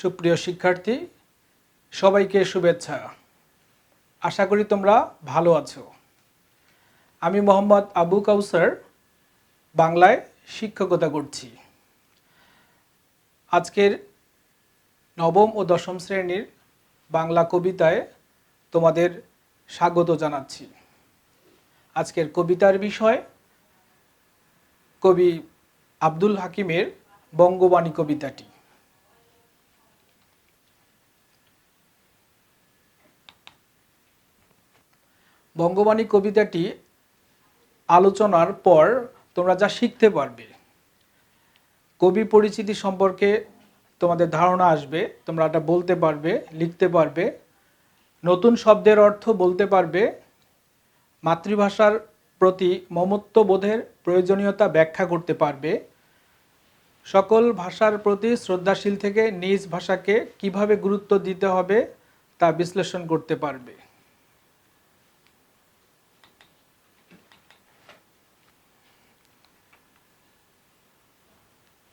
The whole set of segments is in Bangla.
সুপ্রিয় শিক্ষার্থী, সবাইকে শুভেচ্ছা। আশা করি তোমরা ভালো আছো। আমি মোহাম্মদ আবু কাউসার, বাংলায় শিক্ষকতা করছি। আজকের নবম ও দশম শ্রেণীর বাংলা কবিতায় তোমাদের স্বাগত জানাচ্ছি। আজকের কবিতার বিষয় কবি আব্দুল হাকিমের বঙ্গবাণী কবিতাটি। বঙ্গবাণী কবিতাটি আলোচনার পর তোমরা যা শিখতে পারবে, কবি পরিচিতি সম্পর্কে তোমাদের ধারণা আসবে, তোমরা এটা বলতে পারবে, লিখতে পারবে, নতুন শব্দের অর্থ বলতে পারবে, মাতৃভাষার প্রতি মমত্ববোধের প্রয়োজনীয়তা ব্যাখ্যা করতে পারবে, সকল ভাষার প্রতি শ্রদ্ধাশীল থেকে নিজ ভাষাকে কিভাবে গুরুত্ব দিতে হবে তা বিশ্লেষণ করতে পারবে।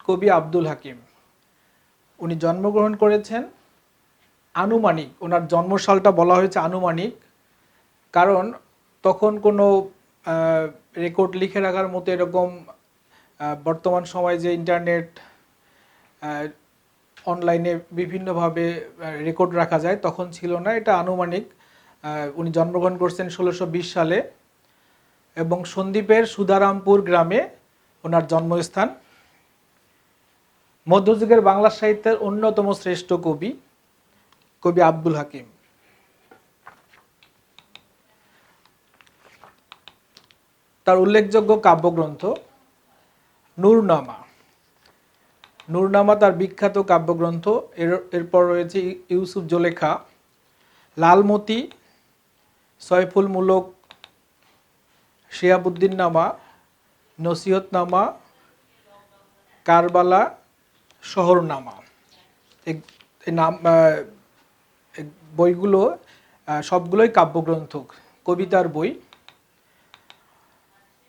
কবি আব্দুল হাকিম, উনি জন্মগ্রহণ করেছেন আনুমানিক, ওনার জন্মসালটা বলা হয়েছে আনুমানিক, কারণ তখন কোনো রেকর্ড লিখে রাখার মতো এরকম বর্তমান সময়ে যে ইন্টারনেট অনলাইনে বিভিন্নভাবে রেকর্ড রাখা যায় তখন ছিল না, এটা আনুমানিক। উনি জন্মগ্রহণ করছেন 1620 সালে এবং সন্দ্বীপের সুধারামপুর গ্রামে ওনার জন্মস্থান। মধ্যযুগের বাংলা সাহিত্যের অন্যতম শ্রেষ্ঠ কবি কবি আব্দুল হাকিম। তার উল্লেখযোগ্য কাব্যগ্রন্থ নূরনামা। নূরনামা তার বিখ্যাত কাব্যগ্রন্থ। এরপর রয়েছে ইউসুফ জোলেখা, লালমতি, সয়ফুলমূলক, শিহাবুদ্দিন নামা, নসিহতনামা, কারবালা, শহরনামা। এই নাম বইগুলো সবগুলোই কাব্যগ্রন্থ, কবিতার বই।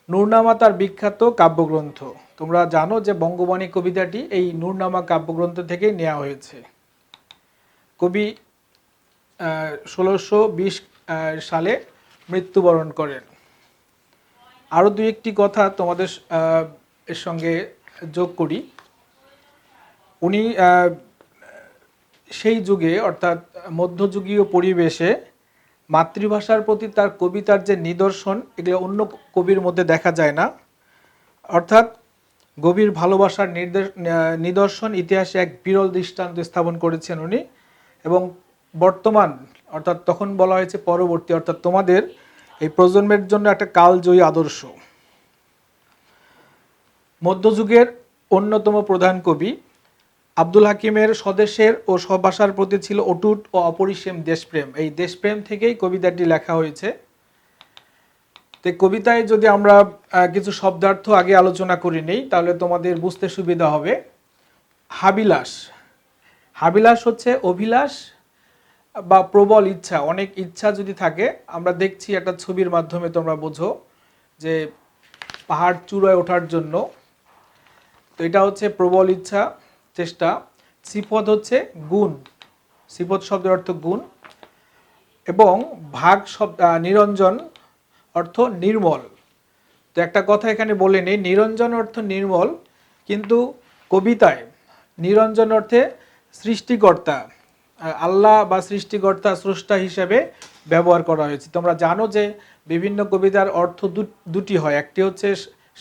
নূরনামা তার বিখ্যাত কাব্যগ্রন্থ। তোমরা জানো যে বঙ্গবাণী কবিতাটি এই নূরনামা কাব্যগ্রন্থ থেকেই নেওয়া হয়েছে। কবি 1620 সালে মৃত্যুবরণ করেন। আরও দুই একটি কথা তোমাদের এর সঙ্গে যোগ করি। উনি সেই যুগে অর্থাৎ মধ্যযুগীয় পরিবেশে মাতৃভাষার প্রতি তার কবিতার যে নিদর্শন, এগুলো অন্য কবির মধ্যে দেখা যায় না। অর্থাৎ গভীর ভালোবাসার নিদর্শন ইতিহাসে এক বিরল দৃষ্টান্ত স্থাপন করেছেন উনি। এবং বর্তমান অর্থাৎ তখন বলা হয়েছে পরবর্তী অর্থাৎ তোমাদের এই প্রজন্মের জন্য একটা কালজয়ী আদর্শ। মধ্যযুগের অন্যতম প্রধান কবি আব্দুল হাকিমের স্বদেশের ও স্বভাষার প্রতি ছিল অটুট ও অপরিসীম দেশপ্রেম। এই দেশপ্রেম থেকেই কবিতাটি লেখা হয়েছে। তো কবিতায় যদি আমরা কিছু শব্দার্থ আগে আলোচনা করে নেই তাহলে তোমাদের বুঝতে সুবিধা হবে। হাবিলাস, হাবিলাস হচ্ছে অভিলাষ বা প্রবল ইচ্ছা। অনেক ইচ্ছা যদি থাকে, আমরা দেখছি একটা ছবির মাধ্যমে তোমরা বোঝো যে পাহাড় চূড়ায় ওঠার জন্য, তো এটা হচ্ছে প্রবল ইচ্ছা, চেষ্টা। সিফত হচ্ছে গুণ, সিফত শব্দের অর্থ গুণ। এবং ভাগ শব্দ নিরঞ্জন অর্থ নির্মল। তো একটা কথা এখানে বলে নেই, নিরঞ্জন অর্থ নির্মল, কিন্তু কবিতায় নিরঞ্জন অর্থে সৃষ্টিকর্তা, আল্লাহ বা সৃষ্টিকর্তা, স্রষ্টা হিসেবে ব্যবহার করা হয়েছে। তোমরা জানো যে বিভিন্ন কবিতার অর্থ দুটি হয়, একটি হচ্ছে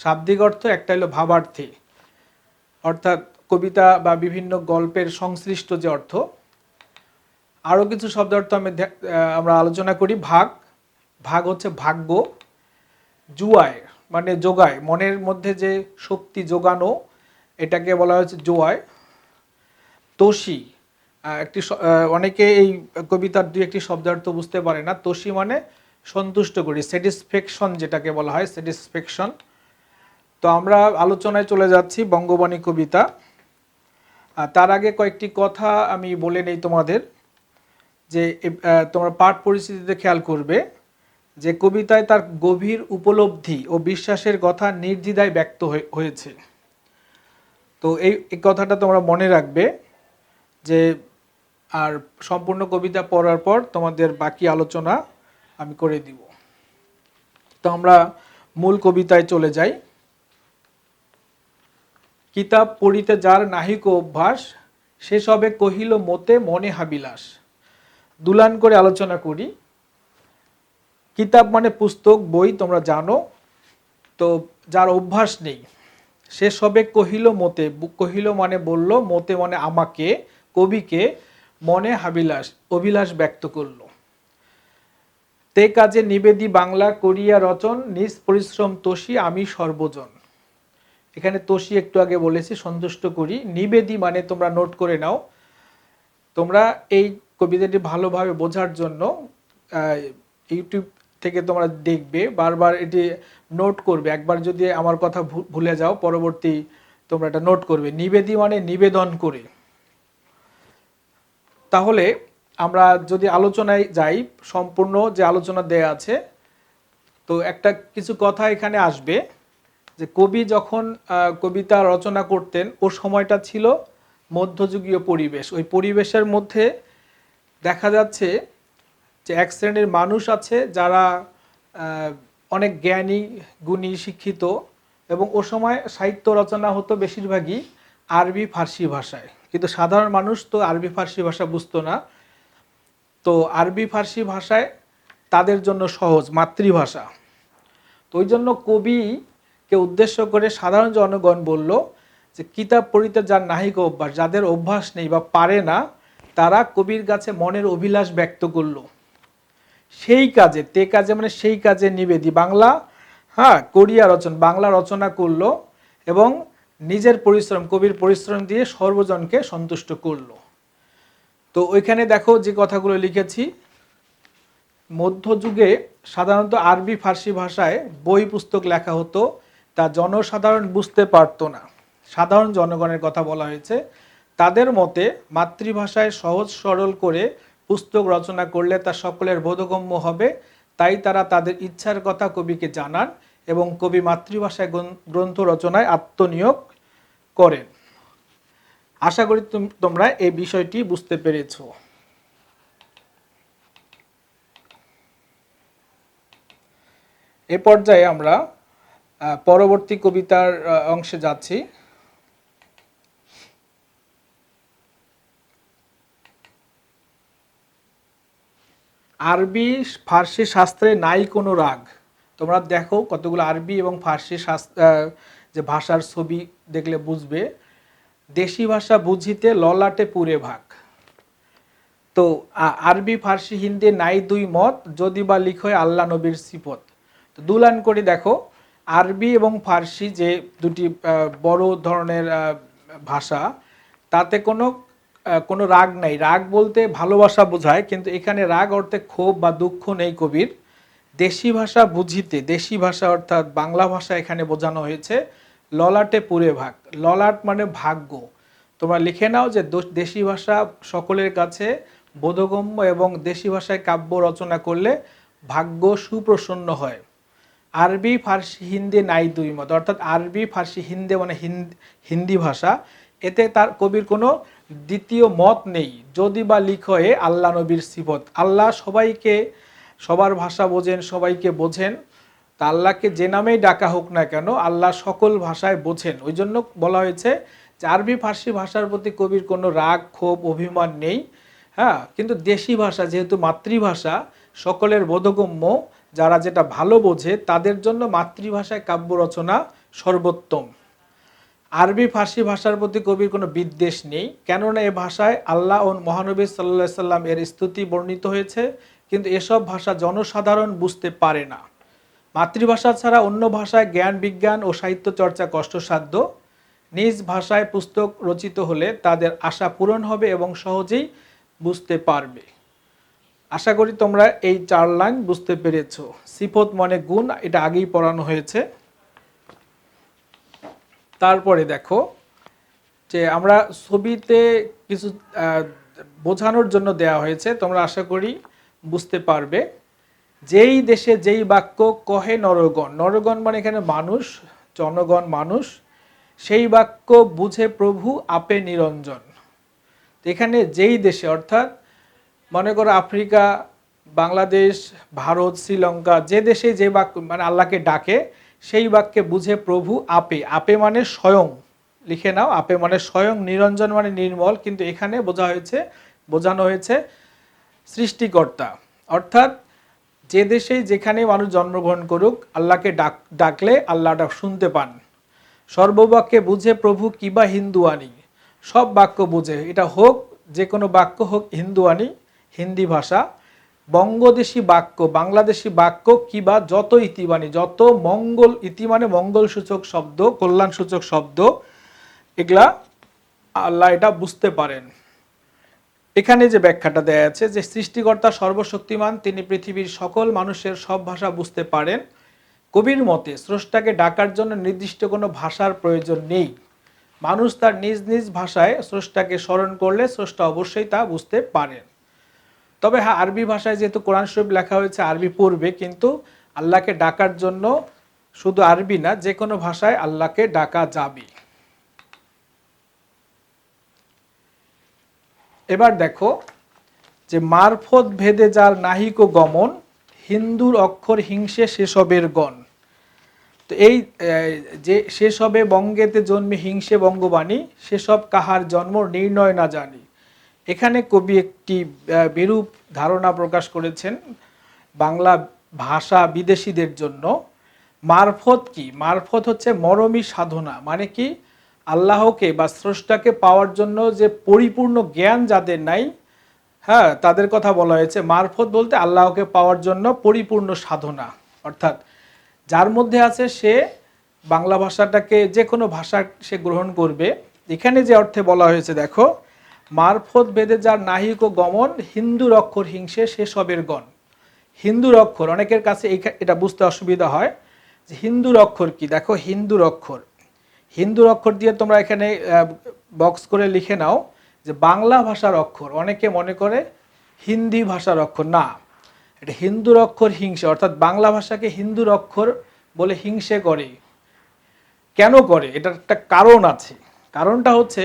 শাব্দিক অর্থ, একটা হলো ভাবার্থী, অর্থাৎ কবিতা বা বিভিন্ন গল্পের সংশ্লিষ্ট যে অর্থ। আরও কিছু শব্দার্থ আমরা আলোচনা করি। ভাগ, ভাগ হচ্ছে ভাগ্য। জুয়ায় মানে যোগায়, মনের মধ্যে যে শক্তি যোগানো, এটাকে বলা হয়েছে জোয়ায়। তোষী, একটি অনেকে এই কবিতার দুই একটি শব্দার্থ বুঝতে পারে না। তোষী মানে সন্তুষ্ট করি, স্যাটিসফ্যাকশন যেটাকে বলা হয়, স্যাটিসফ্যাকশন। তো আমরা আলোচনায় চলে যাচ্ছি বঙ্গবাণী কবিতা। তার আগে কয়েকটি কথা আমি বলে নেই তোমাদের, যে তোমরা পাঠ পরিস্থিতিতে খেয়াল করবে যে কবিতায় তার গভীর উপলব্ধি ও বিশ্বাসের কথা নির্দ্বিধায় ব্যক্ত হয়েছে। তো এই কথাটা তোমরা মনে রাখবে যে আর সম্পূর্ণ কবিতা পড়ার পর তোমাদের বাকি আলোচনা আমি করে দিব। তো আমরা মূল কবিতায় চলে যাই। কিতাব পড়িতে যার নাহিক অভ্যাস, সে সবে কহিল মতে মনে হাবিলাস। দুলান করে আলোচনা করি। কিতাব মানে পুস্তক, বই, তোমরা জানো। তো যার অভ্যাস নেই সে সবে কহিল মতে, কহিল মানে বলল, মতে মানে আমাকে, কবিকে, মনে হাবিলাস অভিলাষ ব্যক্ত করল। তে কাজে নিবেদি বাংলা করিয়া রচন, নিজ পরিশ্রম তোষী আমি সর্বজন। এখানে তোষী একটু আগে বলেছি, সন্তুষ্ট করি। নিবেদি মানে তোমরা নোট করে নাও। তোমরা এই কবিতাটি ভালোভাবে বোঝার জন্য ইউটিউব থেকে তোমরা দেখবে, বারবার এটি নোট করবে। একবার যদি আমার কথা ভুলে যাও, পরবর্তী তোমরা এটা নোট করবে। নিবেদি মানে নিবেদন করে। তাহলে আমরা যদি আলোচনায় যাই, সম্পূর্ণ যে আলোচনা দেয়া আছে, তো একটা কিছু কথা এখানে আসবে যে কবি যখন কবিতা রচনা করতেন, ও সময়টা ছিল মধ্যযুগীয় পরিবেশ। ওই পরিবেশের মধ্যে দেখা যাচ্ছে যে এক শ্রেণীর মানুষ আছে যারা অনেক জ্ঞানী, গুণী, শিক্ষিত, এবং ও সময় সাহিত্য রচনা হতো বেশিরভাগই আরবি ফার্সি ভাষায়। কিন্তু সাধারণ মানুষ তো আরবি ফার্সি ভাষা বুঝতো না। তো আরবি ফার্সি ভাষায় তাদের জন্য সহজ, মাতৃভাষা। তো ওই জন্য কবিকে উদ্দেশ্য করে সাধারণ জনগণ বলল যে কিতাব পড়িতে যার নাহিক অভ্যাস, যাদের অভ্যাস নেই বা পারে না, তারা কবির কাছে মনের অভিলাষ ব্যক্ত করলো। সেই কাজে, তে কাজে মানে সেই কাজে নিবেদি বাংলা, করিয়া রচন, বাংলা রচনা করলো এবং নিজের পরিশ্রম, কবির পরিশ্রম দিয়ে সর্বজনকে সন্তুষ্ট করলো। তো ওইখানে দেখো যে কথাগুলো লিখেছি, মধ্যযুগে সাধারণত আরবি ফার্সি ভাষায় বই পুস্তক লেখা হতো, তা জনসাধারণ বুঝতে পারতো না। সাধারণ জনগণের কথা বলা হয়েছে। তাদের মতে মাতৃভাষায় সহজ সরল করে পুস্তক রচনা করলে তা সকলের বোধগম্য হবে, তাই তারা তাদের ইচ্ছার কথা কবিকে জানান এবং কবি মাতৃভাষায় গ্রন্থ রচনায় আত্মনিয়োগ করেন। আশা করি তোমরা এই বিষয়টি বুঝতে পেরেছ। এ পর্যায়ে আমরা পরবর্তী কবিতার অংশে যাচ্ছি। আরবি ফার্সি শাস্ত্রে নাই কোনো রাগ। তোমরা দেখো কতগুলো আরবি এবং ফার্সি যে ভাষার ছবি দেখলে বুঝবে। দেশি ভাষা বুঝিতে ললাটে পুরে ভাগ। তো আরবি ফার্সি হিন্দি নাই দুই মত, যদি বা লিখয় আল্লাহ নবীর সিফত। তো দুলান করে দেখো, আরবি এবং ফার্সি যে দুটি বড় ধরনের ভাষা, তাতে কোনো রাগ নাই। রাগ বলতে ভালোবাসা বোঝায়, কিন্তু এখানে রাগ অর্থে ক্ষোভ বা দুঃখ নেই কবির। দেশি ভাষা বুঝিতে, দেশি ভাষা অর্থাৎ বাংলা ভাষা এখানে বোঝানো হয়েছে ললাটে পুরে ভাগ। ললাট মানে ভাগ্য। তোমরা লিখে নাও যে দেশি ভাষা সকলের কাছে বোধগম্য এবং দেশি ভাষায় কাব্য রচনা করলে ভাগ্য সুপ্রসন্ন হয়। আরবি ফার্সি হিন্দি নাই দুই মত, অর্থাৎ আরবি ফার্সি হিন্দি মানে হিন্দি ভাষা, এতে তার কবির কোনো দ্বিতীয় মত নেই। যদি বা লিখয়ে আল্লাহ নবীর সিফত, আল্লাহ সবাইকে, সবার ভাষা বোঝেন, সবাইকে বোঝেন। তা আল্লাহকে যে নামেই ডাকা হোক না কেন, আল্লাহ সকল ভাষায় বোঝেন। ওই জন্য বলা হয়েছে যে আরবি ফার্সি ভাষার প্রতি কবির কোনো রাগ, ক্ষোভ, অভিমান নেই। কিন্তু দেশি ভাষা যেহেতু মাতৃভাষা, সকলের বোধগম্য, যারা যেটা ভালো বোঝে, তাদের জন্য মাতৃভাষায় কাব্য রচনা সর্বোত্তম। আরবি ফার্সি ভাষার প্রতি কবির কোনো বিদ্বেষ নেই, কেননা এ ভাষায় আল্লাহ ও মহানবী সাল্লাল্লাহু আলাইহি সাল্লাম এর স্তুতি বর্ণিত হয়েছে, কিন্তু এসব ভাষা জনসাধারণ বুঝতে পারে না। মাতৃভাষা ছাড়া অন্য ভাষায় জ্ঞান, বিজ্ঞান ও সাহিত্য চর্চা কষ্টসাধ্য। নিজ ভাষায় পুস্তক রচিত হলে তাদের আশা পূরণ হবে এবং সহজেই বুঝতে পারবে। আশা করি তোমরা এই 4 লাইন বুঝতে পেরেছ। সিফত মানে গুণ, এটা আগেই পড়ানো হয়েছে। তারপরে দেখো যে আমরা ছবিতে কিছু বোঝানোর জন্য দেয়া হয়েছে, তোমরা আশা করি বুঝতে পারবে। যেই দেশে যেই বাক্য কহে নরগণ, নরগণ মানে এখানে মানুষ, জনগণ, মানুষ, সেই বাক্য বুঝে প্রভু আপে নিরঞ্জন। এখানে যেই দেশে অর্থাৎ মনে করো আফ্রিকা, বাংলাদেশ, ভারত, শ্রীলঙ্কা, যে দেশে যে বাক্য মানে আল্লাহকে ডাকে সেই বাক্যে বুঝে প্রভু আপে, আপে মানে স্বয়ং, লিখে নাও, আপে মানে স্বয়ং, নিরঞ্জন মানে নির্মল, কিন্তু এখানে বোঝানো হয়েছে সৃষ্টিকর্তা। অর্থাৎ যে দেশেই যেখানে মানুষ জন্মগ্রহণ করুক আল্লাহকে ডাকলে আল্লাহটা শুনতে পান। সর্ববাক্যে বুঝে প্রভু কিবা হিন্দুয়ানি, সব বাক্য বুঝে, এটা হোক যে কোনো বাক্য হোক হিন্দুয়ানি হিন্দি ভাষা, বঙ্গদেশী বাক্য বাংলাদেশি বাক্য কিবা যত ইতিবাণী, যত মঙ্গল, ইতি মানে মঙ্গল সূচক শব্দ, কল্যাণ সূচক শব্দ, এগুলা আল্লাহ এটা বুঝতে পারেন। এখানে যে ব্যাখ্যাটা দেয়া আছে যে সৃষ্টিকর্তা সর্বশক্তিমান, তিনি পৃথিবীর সকল মানুষের সব ভাষা বুঝতে পারেন। কবির মতে স্রষ্টাকে ডাকার জন্য নির্দিষ্ট কোনো ভাষার প্রয়োজন নেই। মানুষ তার নিজ নিজ ভাষায় স্রষ্টাকে স্মরণ করলে স্রষ্টা অবশ্যই তা বুঝতে পারেন। তবে হ্যাঁ, আরবি ভাষায় যেহেতু কোরআন শরীফ লেখা হয়েছে আরবি পড়বে, কিন্তু আল্লাহকে ডাকার জন্য শুধু আরবি না, যে কোনো ভাষায় আল্লাহকে ডাকা যাবে। এবার দেখো যে মারফত ভেদে যার নাহিক গমন, হিন্দুর অক্ষর হিংসে সেসবের গণ। তো এই যে সেসবে বঙ্গেতে জন্মে হিংসে বঙ্গবাণী, সেসব কাহার জন্ম নির্ণয় না জানি। এখানে কবি একটি বিরূপ ধারণা প্রকাশ করেছেন বাংলা ভাষা বিদেশিদের জন্য। মারফত কি? মারফত হচ্ছে মরমী সাধনা, মানে কি আল্লাহকে বা স্রষ্টাকে পাওয়ার জন্য যে পরিপূর্ণ জ্ঞান যাদের নাই, হ্যাঁ, তাদের কথা বলা হয়েছে। মারফত বলতে আল্লাহকে পাওয়ার জন্য পরিপূর্ণ সাধনা, অর্থাৎ যার মধ্যে আছে সে বাংলা ভাষাটাকে যে কোনো ভাষা সে গ্রহণ করবে। এখানে যে অর্থে বলা হয়েছে দেখো, মারফত বেদে যার নাহিক গমন, হিন্দুর অক্ষর হিংসে সেসবের গণ। হিন্দুর অক্ষর, অনেকের কাছে এটা বুঝতে অসুবিধা হয় যে হিন্দুর অক্ষর কি। দেখো হিন্দুর অক্ষর দিয়ে তোমরা এখানে বক্স করে লিখে নাও যে বাংলা ভাষার অক্ষর। অনেকে মনে করে হিন্দি ভাষার অক্ষর, না, এটা হিন্দুর অক্ষর হিংসে, অর্থাৎ বাংলা ভাষাকে হিন্দুর অক্ষর বলে হিংসে করে। কেন করে? এটার একটা কারণ আছে। কারণটা হচ্ছে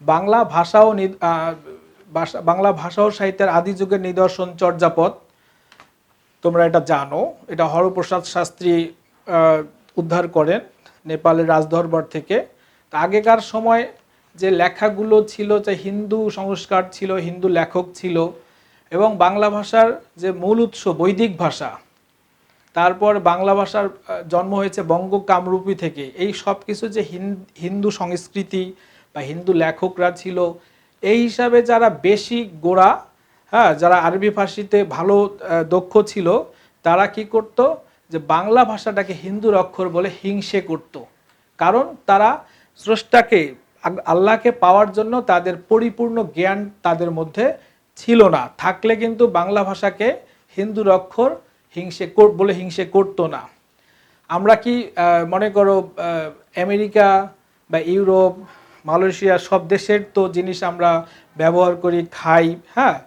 বাংলা ভাষা ও সাহিত্যের আদি যুগের নিদর্শন চর্যাপদ, তোমরা এটা জানো, এটা হরপ্রসাদ শাস্ত্রী উদ্ধার করেন নেপালের রাজদরবার থেকে। আগেকার সময় যে লেখাগুলো ছিল, যে হিন্দু সংস্কার ছিল, হিন্দু লেখক ছিল, এবং বাংলা ভাষার যে মূল উৎস বৈদিক ভাষা, তারপর বাংলা ভাষার জন্ম হয়েছে বঙ্গ কামরূপী থেকে। এই সব কিছু যে হিন্দু সংস্কৃতি বা হিন্দু লেখকরা ছিল, এই হিসাবে যারা বেশি গোড়া, হ্যাঁ, যারা আরবি ভাষীতে ভালো দক্ষ ছিল, তারা কি করত, যে বাংলা ভাষাটাকে হিন্দুর অক্ষর বলে হিংসে করত। কারণ তারা স্রষ্টাকে আল্লাহকে পাওয়ার জন্য তাদের পরিপূর্ণ জ্ঞান তাদের মধ্যে ছিল না। থাকলে কিন্তু বাংলা ভাষাকে হিন্দুর অক্ষর বলে হিংসে করতো না। আমরা কি মনে করো আমেরিকা বা ইউরোপ, মালয়েশিয়া সব দেশের তো জিনিস আমরা ব্যবহার করি, খাই, হ্যাঁ,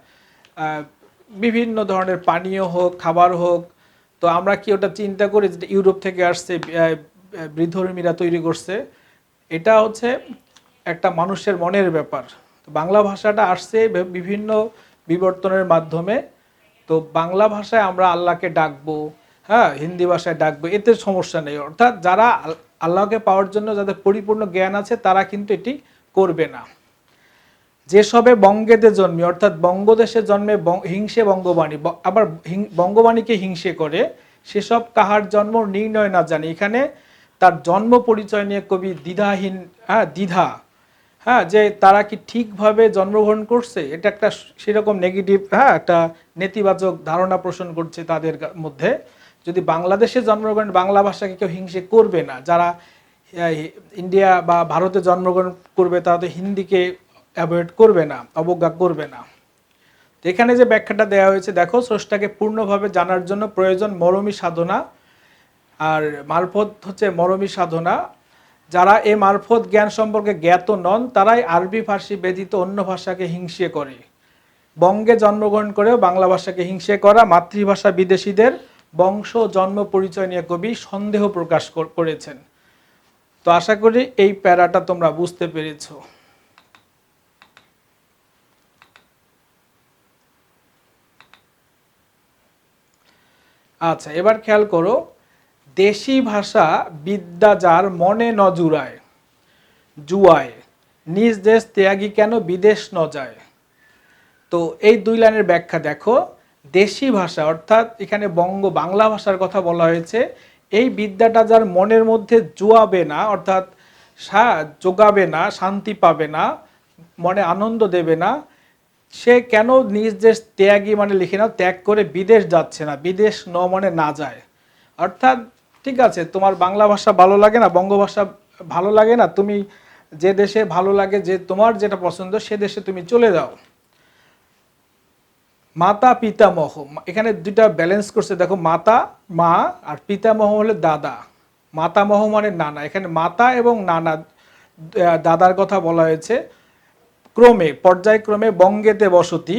বিভিন্ন ধরনের পানীয় হোক, খাবার হোক, তো আমরা কি ওটা চিন্তা করি যে ইউরোপ থেকে আসছে, বিধর্মীরা তৈরি করছে? এটা হচ্ছে একটা মানুষের মনের ব্যাপার। বাংলা ভাষাটা আসছে বিভিন্ন বিবর্তনের মাধ্যমে। তো বাংলা ভাষায় আমরা আল্লাহকে ডাকবো, হ্যাঁ, হিন্দি ভাষায় ডাকবো, এতে সমস্যা নেই। অর্থাৎ যারা আল্লাহকে পাওয়ার জন্য যাদের পরিপূর্ণ জ্ঞান আছে তারা কিন্তু এটি করবে না। যেসবে বঙ্গেতে জন্মে, অর্থাৎ বঙ্গদেশে জন্মে হিংসে বঙ্গবাণী, আবার বঙ্গবাণীকে হিংসে করে, সেসব কাহার জন্ম নির্ণয় না জানি। এখানে তার জন্ম পরিচয় নিয়ে কবি দ্বিধাহীন, হ্যাঁ, যে তারা কি ঠিকভাবে জন্মগ্রহণ করছে, এটা একটা সেরকম নেগেটিভ, হ্যাঁ, একটা নেতিবাচক ধারণা পোষণ করছে তাদের মধ্যে। যদি বাংলাদেশে জন্মগ্রহণ, বাংলা ভাষাকে কেউ হিংসে করবে না। যারা ইন্ডিয়া বা ভারতে জন্মগ্রহণ করবে তারা তো হিন্দিকে অ্যাভয়েড করবে না, অবজ্ঞা করবে না। তো এখানে যে ব্যাখ্যাটা দেওয়া হয়েছে দেখো, স্রষ্টাকে পূর্ণভাবে জানার জন্য প্রয়োজন মরমী সাধনা, আর মারফত হচ্ছে মরমী সাধনা। যারা এ মারফত জ্ঞান সম্পর্কে জ্ঞাত নন তারাই আরবি ফার্সি ব্যতীত অন্য ভাষাকে হিংসে করে। বঙ্গে জন্মগ্রহণ করেও বাংলা ভাষাকে হিংসে করা মাতৃভাষা বিদেশিদের বংশ জন্ম পরিচয় নিয়ে কবি সন্দেহ প্রকাশ করেছেন। তো আশা করি এই প্যারাটা তোমরা বুঝতে পেরেছো। আচ্ছা, এবার খেয়াল করো, দেশি ভাষা বিদ্যা যার মনে ন জুড়ায় জুয়ায়, নিজ দেশ ত্যাগী কেন বিদেশ ন যায়। তো এই দুই লাইনের ব্যাখ্যা দেখো। দেশি ভাষা অর্থাৎ এখানে বাংলা ভাষার কথা বলা হয়েছে। এই বিদ্যাটা যার মনের মধ্যে জুয়াবে না, অর্থাৎ যোগাবে না, শান্তি পাবে না, মনে আনন্দ দেবে না, সে কেন নিজ দেশ ত্যাগী মানে লিখে নাও, ত্যাগ করে বিদেশ যাচ্ছে না, বিদেশ মানে না যায়। অর্থাৎ ঠিক আছে, তোমার বাংলা ভাষা ভালো লাগে না, বঙ্গভাষা ভালো লাগে না, তুমি যে দেশে ভালো লাগে, যে তোমার যেটা পছন্দ সে দেশে তুমি চলে যাও। মাতা পিতামহ, এখানে দুইটা ব্যালেন্স করছে দেখো, মাতা মা আর পিতামহ হলে দাদা। মাতামহ মানে নানা, এখানে মাতা এবং নানা দাদার কথা বলা হয়েছে। ক্রমে পর্যায়ক্রমে বঙ্গেতে বসতি,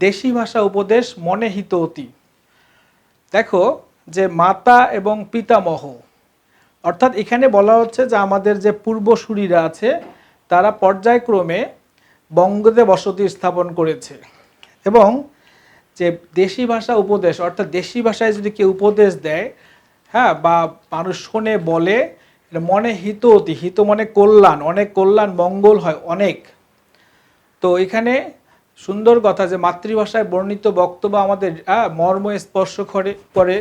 দেশি ভাষা উপদেশ মনে হিত অতি। দেখো যে মাতা এবং পিতামহ, অর্থাৎ এখানে বলা হচ্ছে যে আমাদের যে পূর্বসূরীরা আছে তারা পর্যায়ক্রমে বঙ্গতে বসতি স্থাপন করেছে, এবং যে দেশি ভাষা উপদেশ, অর্থাৎ দেশি ভাষায় যদি কেউ উপদেশ দেয়, হ্যাঁ, বা মানুষ শোনে বলে, মনে হিত অতি, হিত মানে কল্যাণ, অনেক কল্যাণ মঙ্গল হয় অনেক। তো এখানে সুন্দর কথা যে মাতৃভাষায় বর্ণিত বক্তব্য আমাদের মর্ম স্পর্শ করে,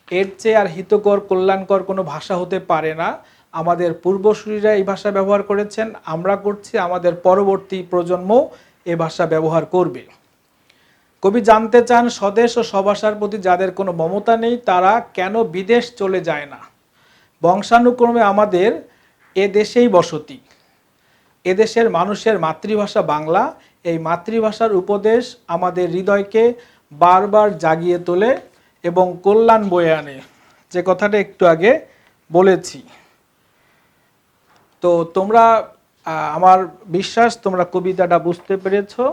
এর চেয়ে আর হিতকর কল্যাণকর কোনো ভাষা হতে পারে না। আমাদের পূর্বসূরীরা এই ভাষা ব্যবহার করেছেন, আমরা করছি, আমাদের পরবর্তী প্রজন্ম এ ভাষা ব্যবহার করবে। কবি জানতে চান স্বদেশ ও স্বভাষার প্রতি যাদের কোনো মমতা নেই তারা কেন বিদেশ চলে যায় না। বংশানুক্রমে আমাদের এ দেশেই বসতি, এদেশের মানুষের মাতৃভাষা বাংলা, এই মাতৃভাষার উপদেশ আমাদের হৃদয়কে বারবার জাগিয়ে তোলে এবং কল্যাণ বয়ে আনে, যে কথাটা একটু আগে বলেছি। তো তোমরা আমার বিশ্বাস তোমরা কবিতাটা বুঝতে পেরেছো।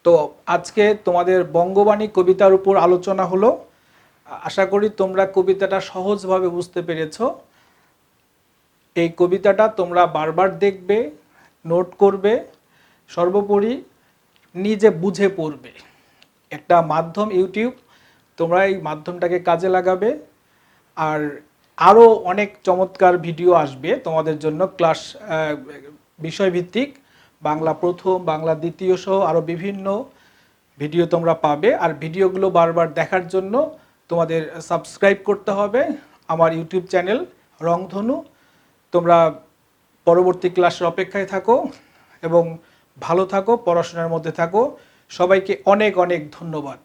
তো আজকে তোমাদের বঙ্গবাণী কবিতার উপর আলোচনা হলো। আশা করি তোমরা কবিতাটা সহজভাবে বুঝতে পেরেছো। এই কবিতাটা তোমরা বারবার দেখবে, নোট করবে, সর্বোপরি নিজে বুঝে পড়বে। একটা মাধ্যম ইউটিউব, তোমরা এই মাধ্যমটাকে কাজে লাগাবে। আর আরও অনেক চমৎকার ভিডিও আসবে তোমাদের জন্য, ক্লাস বিষয়ভিত্তিক, বাংলা প্রথম, বাংলা দ্বিতীয় সহ আরও বিভিন্ন ভিডিও তোমরা পাবে। আর ভিডিওগুলো বারবার দেখার জন্য তোমাদের সাবস্ক্রাইব করতে হবে আমার ইউটিউব চ্যানেল রংধনু। তোমরা পরবর্তী ক্লাসের অপেক্ষায় থাকো এবং ভালো থাকো, পড়াশোনার মধ্যে থাকো। সবাইকে অনেক অনেক ধন্যবাদ।